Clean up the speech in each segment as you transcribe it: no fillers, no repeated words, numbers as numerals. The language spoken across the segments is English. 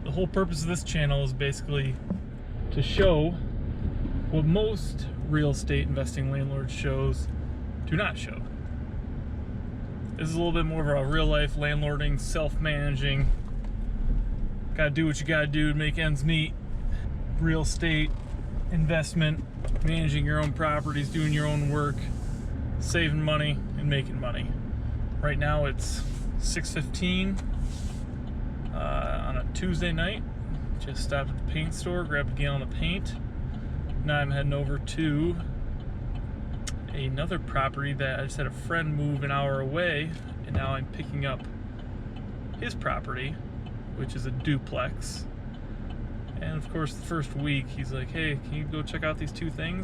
The whole purpose of this channel is basically to show what most real estate investing landlord shows do not show. This is a little bit more of a real life landlording, self-managing, gotta do what you gotta do to make ends meet, real estate investment, managing your own properties, doing your own work, saving money and making money. Right now it's 6:15 on a Tuesday night. Just stopped at the paint store, grabbed a gallon of paint. Now I'm heading over to another property that I just had a friend move an hour away, and now I'm picking up his property, which is a duplex. And of course the first week he's like, hey, can you go check out these two things?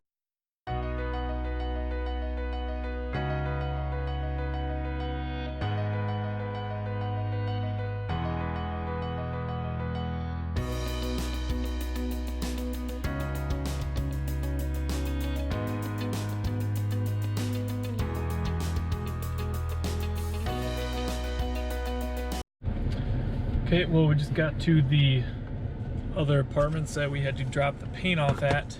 Okay, well, we just got to the other apartments that we had to drop the paint off at.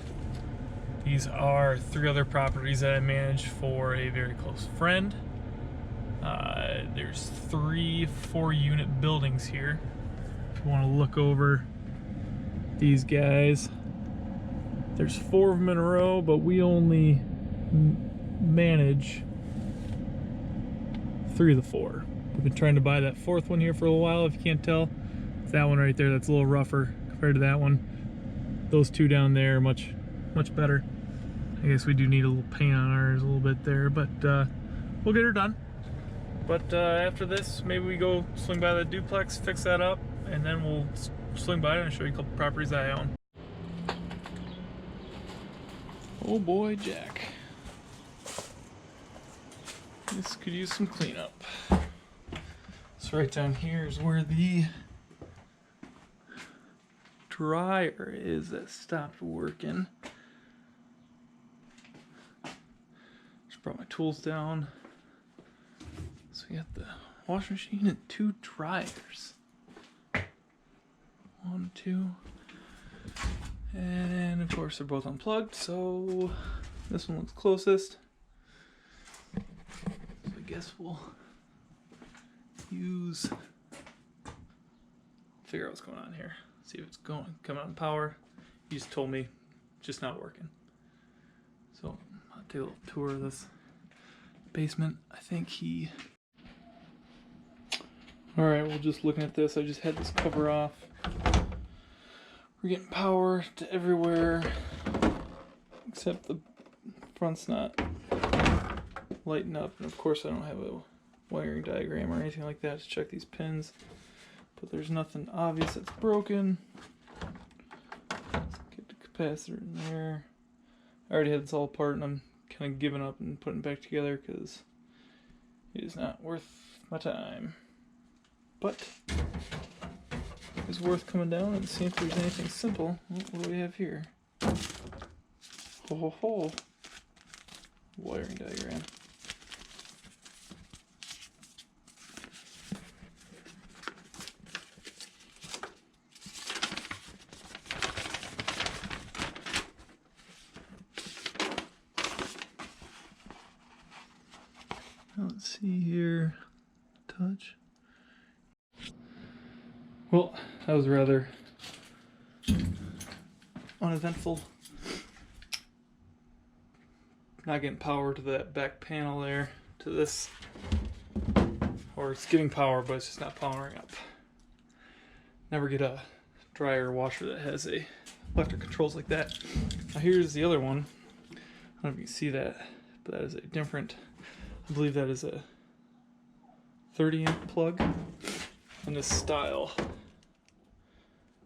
These are 3 other properties that I manage for a very close friend. There's 3 4-unit buildings here. If you want to look over these guys, there's 4 of them in a row, but we only manage 3 of the 4. We've been trying to buy that 4th one here for a while. If you can't tell, it's that one right there. That's a little rougher compared to that one. Those 2 down there are much better. I guess we do need a little paint on ours a little bit there, but we'll get her done. But after this, maybe we go swing by the duplex, fix that up, and then we'll swing by and show you a couple properties that I own. Oh boy, Jack. This could use some cleanup. So right down here is where the dryer is that stopped working. Just brought my tools down. So we got the washing machine and 2 dryers. 1, 2. And of course they're both unplugged, so this one looks closest. So I guess we'll figure out what's going on here. See if it's coming on power. He just told me just not working. So I'll take a little tour of this basement. I think Alright, well, just looking at this, I just had this cover off. We're getting power to everywhere except the front's not lighting up, and of course I don't have a wiring diagram or anything like that to check these pins, but there's nothing obvious that's broken. Let's get the capacitor in there. I already had this all apart and I'm kind of giving up and putting it back together because it is not worth my time, but it's worth coming down and seeing if there's anything simple. What do we have here? Ho ho ho. Wiring diagram. Let's see here. Touch. Well, that was rather uneventful. Not getting power to that back panel there, to this, or it's getting power, but it's just not powering up. Never get a dryer or washer that has a electric controls like that. Now here's the other one. I don't know if you can see that, but that is a different, I believe that is a 30-amp plug in this style.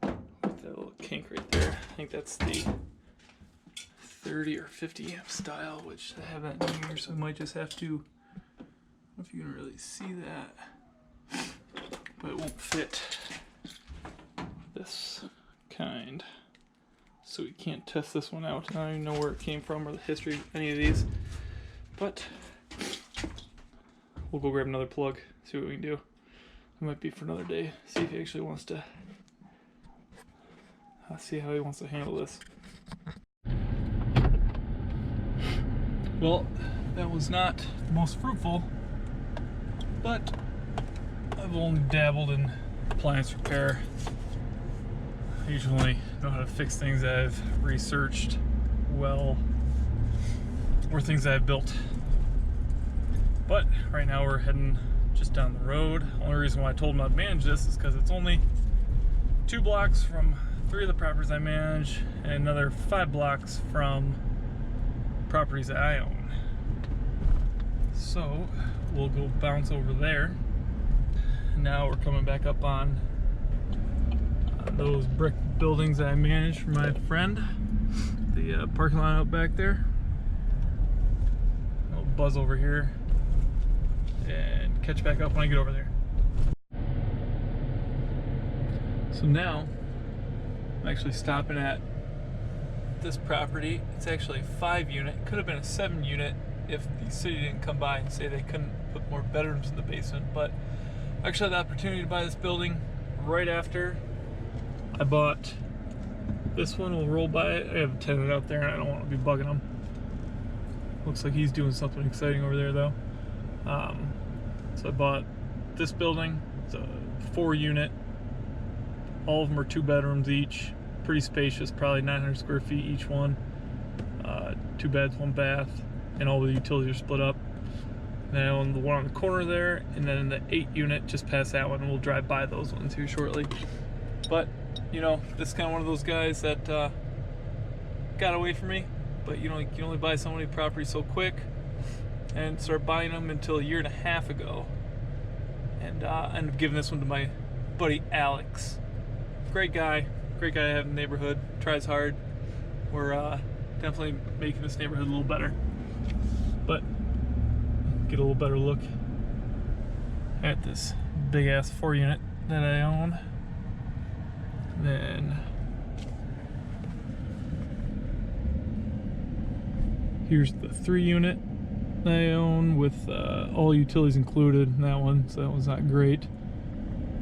With that little kink right there. I think that's the 30 or 50 amp style, which I have that in here, so I might just have to, I don't know if you can really see that, but it won't fit this kind, so we can't test this one out. I don't even know where it came from or the history of any of these, but we'll go grab another plug, see what we can do. It might be for another day, see if he actually wants to I'll see how he wants to handle this. Well, that was not the most fruitful, but I've only dabbled in appliance repair. I usually know how to fix things that I've researched well, or things that I've built. But right now we're heading just down the road. Only reason why I told him I'd manage this is because it's only 2 blocks from 3 of the properties I manage, and another 5 blocks from properties that I own. So we'll go bounce over there. Now we're coming back up on those brick buildings that I manage for my friend. The parking lot out back there. I'll buzz over here and catch back up when I get over there. So now I'm actually stopping at this property. It's actually a 5 unit. Could have been a 7 unit if the city didn't come by and say they couldn't put more bedrooms in the basement. But I actually had the opportunity to buy this building right after I bought this one. We'll roll by it. I have a tenant out there and I don't want to be bugging him. Looks like he's doing something exciting over there though. So I bought this building. It's a 4 unit. All of them are 2 bedrooms each. Pretty spacious, probably 900 square feet each one. 2 beds, 1 bath, and all the utilities are split up. Then I own the one on the corner there, and then the 8 unit just past that one, and we'll drive by those ones here shortly. But, you know, this is kind of one of those guys that got away from me. But, you know, you can only buy so many properties so quick, and start buying them until 1.5 years ago. And I ended up giving this one to my buddy Alex. Great guy I have in the neighborhood, tries hard. We're definitely making this neighborhood a little better. But get a little better look at this big ass 4 unit that I own. Then here's the 3 unit that I own with all utilities included in that one, so that was not great.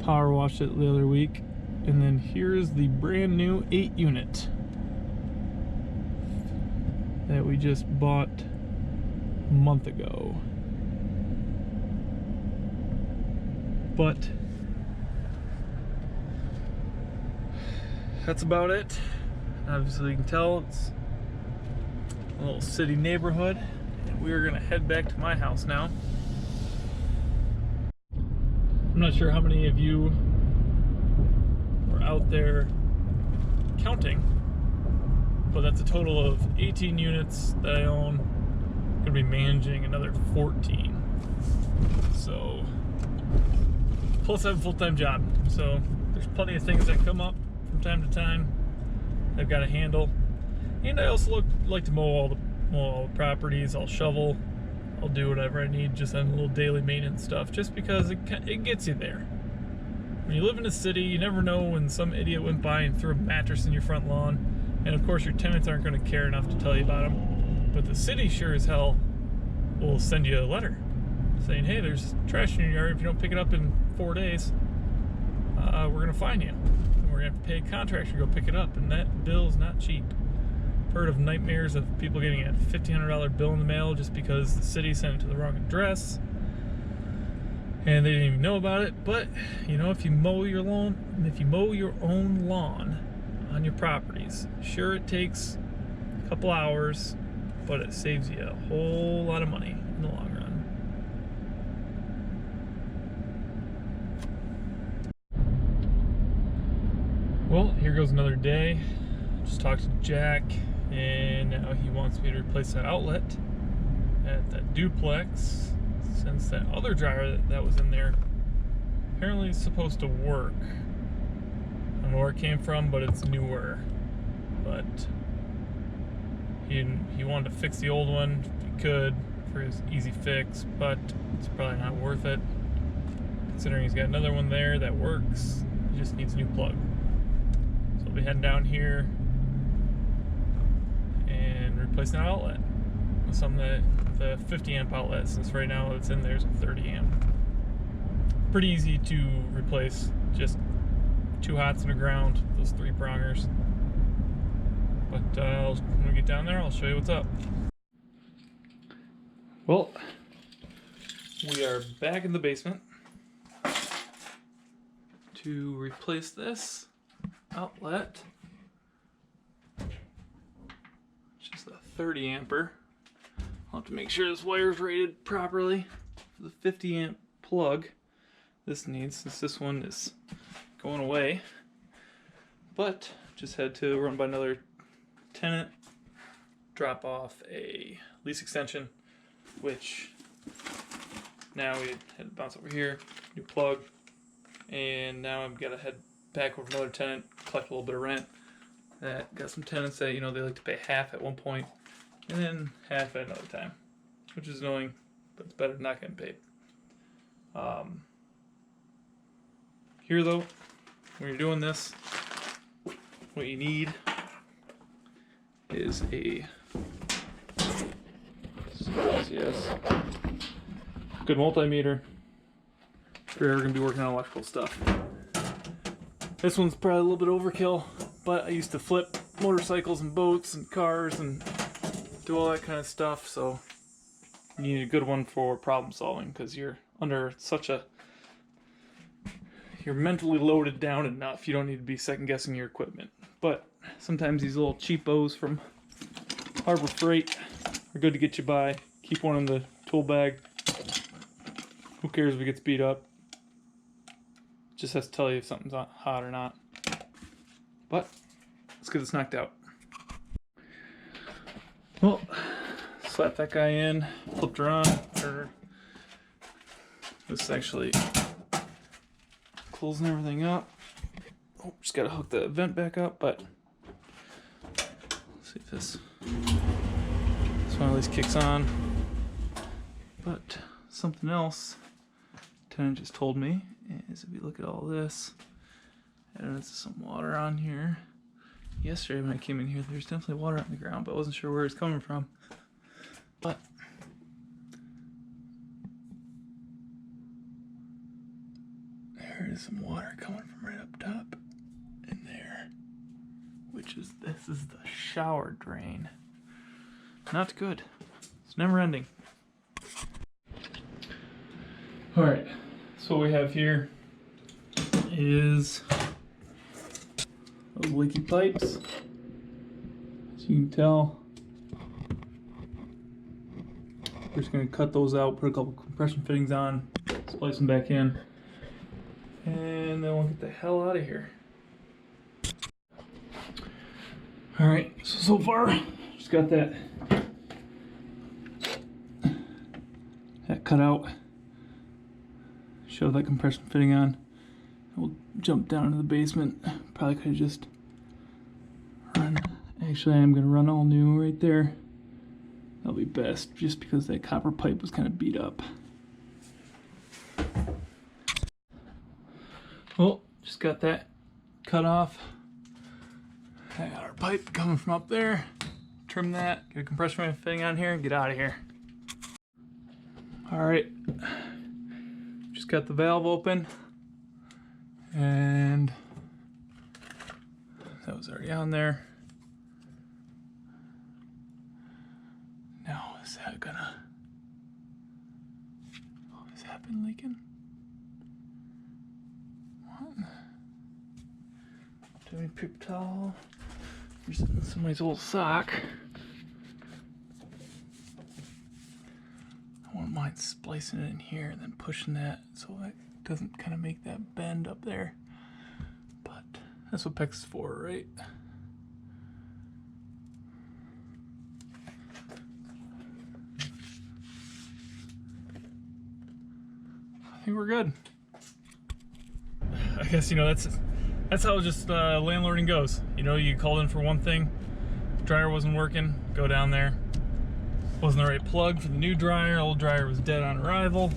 Power washed it the other week. And then here's the brand new 8 unit that we just bought a month ago. But that's about it. Obviously you can tell it's a little city neighborhood, and we are gonna head back to my house now. I'm not sure how many of you out there counting, but that's a total of 18 units that I own. I'm gonna be managing another 14, so plus I have a full-time job, so there's plenty of things that come up from time to time I've got to handle. And I also like to mow all the properties. I'll shovel, I'll do whatever I need, just on a little daily maintenance stuff, just because it gets you there. When you live in a city, you never know when some idiot went by and threw a mattress in your front lawn. And of course your tenants aren't going to care enough to tell you about them. But the city sure as hell will send you a letter saying, hey, there's trash in your yard. If you don't pick it up in 4 days, we're going to fine you. And we're going to have to pay a contractor to go pick it up. And that bill is not cheap. I've heard of nightmares of people getting a $1,500 bill in the mail just because the city sent it to the wrong address. And they didn't even know about it. But you know, if you mow your own lawn on your properties, sure, it takes a couple hours, but it saves you a whole lot of money in the long run. Well, here goes another day. Just talked to Jack, and now he wants me to replace that outlet at that duplex, since that other dryer that was in there apparently is supposed to work. I don't know where it came from, but it's newer. But he wanted to fix the old one if he could for his easy fix, but it's probably not worth it, considering he's got another one there that works. He just needs a new plug. So I'll be heading down here and replacing that outlet with something that the 50 amp outlet, since right now it's in there's a 30 amp. Pretty easy to replace, just 2 hots in the ground, those 3 prongers, But when we get down there, I'll show you what's up. Well, we are back in the basement to replace this outlet, which is a 30 ampere. I'll have to make sure this wire is rated properly for the 50 amp plug this needs, since this one is going away. But just had to run by another tenant, drop off a lease extension, which now we had to bounce over here, new plug, and now I've got to head back over to another tenant, collect a little bit of rent. Got some tenants that, you know, they like to pay half at one point and then half at another time, which is annoying, but it's better than not getting paid. Here though, when you're doing this, what you need is a good multimeter if you're ever going to be working on electrical stuff. This one's probably a little bit overkill, but I used to flip motorcycles and boats and cars and do all that kind of stuff, so you need a good one for problem solving, because you're under such a... you're mentally loaded down enough. You don't need to be second guessing your equipment. But sometimes these little cheapos from Harbor Freight are good to get you by. Keep one in the tool bag. Who cares if it gets beat up? Just has to tell you if something's hot or not. But let's get this knocked out. Well, slap that guy in, flipped her on. This is actually closing everything up. Oh, just gotta hook the vent back up, but let's see if this one at least kicks on. But something else tenant just told me is, if you look at all this, and there's some water on here. Yesterday when I came in here, there's definitely water on the ground, but I wasn't sure where it's coming from. But there is some water coming from right up top in there, which is, this is the shower drain. Not good. It's never ending. All right, so what we have here is those leaky pipes. As you can tell, we're just going to cut those out, put a couple compression fittings on, splice them back in, and then we'll get the hell out of here. Alright, so far, just got that cut out. Shove that compression fitting on. We'll jump down into the basement. Probably could have just run. Actually, I'm going to run all new right there. That'll be best, just because that copper pipe was kind of beat up. Well, just got that cut off. I got our pipe coming from up there. Trim that, get a compression fitting on here, and get out of here. Alright. Just got the valve open. And that was already on there. Now, is that gonna... oh, has that been leaking? What? Do we paper towel? There's somebody's old sock. I wouldn't mind splicing it in here and then pushing that so it doesn't kind of make that bend up there. But that's what PEX is for, right? I think we're good. I guess, you know, that's how just landlording goes. You know, you called in for one thing, dryer wasn't working, go down there. Wasn't the right plug for the new dryer, old dryer was dead on arrival.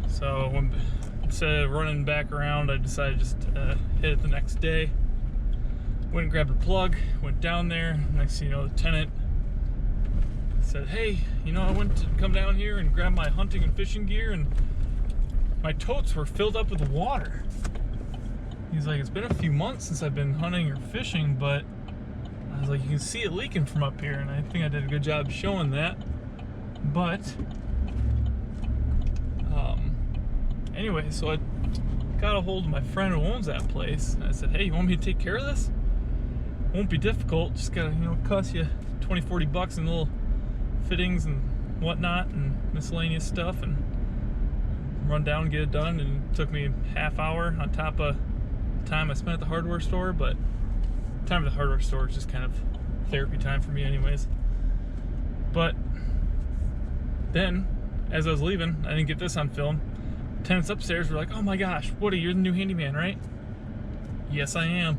So instead of running back around, I decided just to hit it the next day. Went and grabbed the plug, went down there. Next thing you know, the tenant said, hey, you know, I went to come down here and grab my hunting and fishing gear, and my totes were filled up with water. He's like, it's been a few months since I've been hunting or fishing, but I was like, you can see it leaking from up here, and I think I did a good job showing that. But anyway, so I got a hold of my friend who owns that place, and I said, hey, you want me to take care of this? Won't be difficult, just gotta, cost you 20-40 bucks in little fittings and whatnot and miscellaneous stuff, and run down and get it done. And it took me a half hour on top of the time I spent at the hardware store, but time at the hardware store is just kind of therapy time for me anyways. But then, as I was leaving, I didn't get this on film. Tenants upstairs were like, oh my gosh, Woody, you're the new handyman, right? Yes, I am.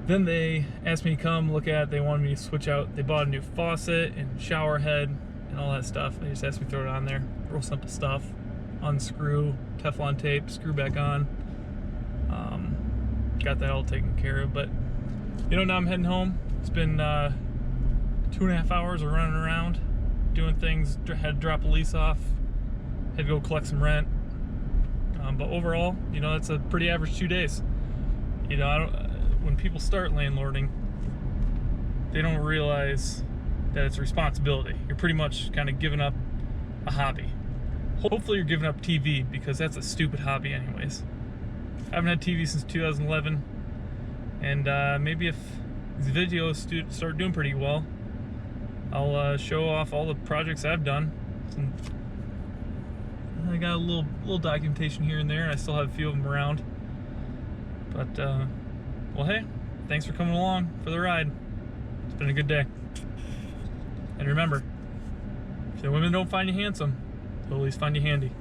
Then they asked me to come look at it. They wanted me to switch out. They bought a new faucet and shower head and all that stuff. They just asked me to throw it on there. Real simple stuff. Unscrew, Teflon tape, screw back on. Got that all taken care of. But, now I'm heading home. It's been 2.5 hours of running around, doing things. Had to drop a lease off. Had to go collect some rent. But overall, that's a pretty average 2 days. When people start landlording, they don't realize that it's a responsibility. You're pretty much kind of giving up a hobby. Hopefully you're giving up TV, because that's a stupid hobby anyways. I haven't had TV since 2011, and maybe if these videos start doing pretty well, I'll show off all the projects I've done. I got a little documentation here and there, and I still have a few of them around. But well, hey, thanks for coming along for the ride. It's been a good day. And remember, if the women don't find you handsome, they'll at least find you handy.